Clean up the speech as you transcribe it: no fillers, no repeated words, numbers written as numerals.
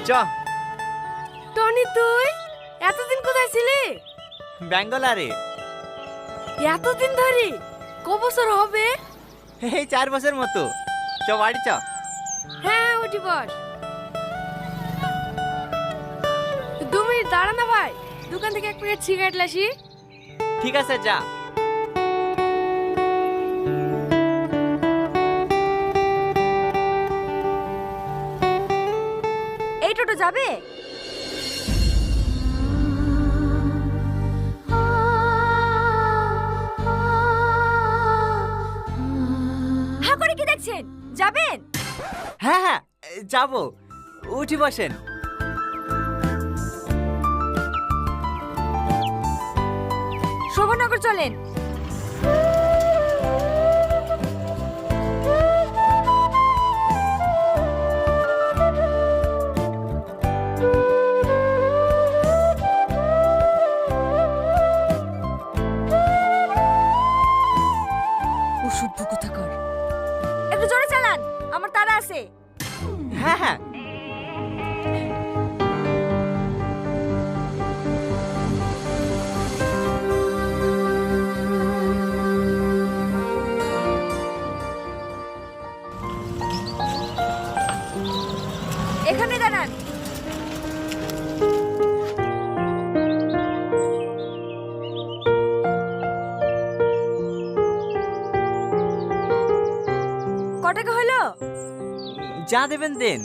চ। টনি তুই এতদিন কোথায় ছিলি? ব্যাঙ্গালোরে। এতদিন ধরে ক বছর হবে? এই 4 বছর মতো। চ বাড়ি চ। হ্যাঁ উঠি বস। 2 মিনিট দাঁড়া না ভাই, দোকান থেকে এক প্যাকেট সিগারেট লাসি। ঠিক আছে যা। এই টোটো যাবে? হ্যাঁ করে কি দেখছেন, যাবেন? হ্যাঁ হ্যাঁ যাবো, উঠি বসেন। শোভনগর চলেন। অসভ্য কোথাকার, একটু জোরে চালান, আমার তাড়া আছে। হ্যাঁ হ্যাঁ। এখানে দাঁড়ান। ক টাকা হলো? যা দেবেন দেন।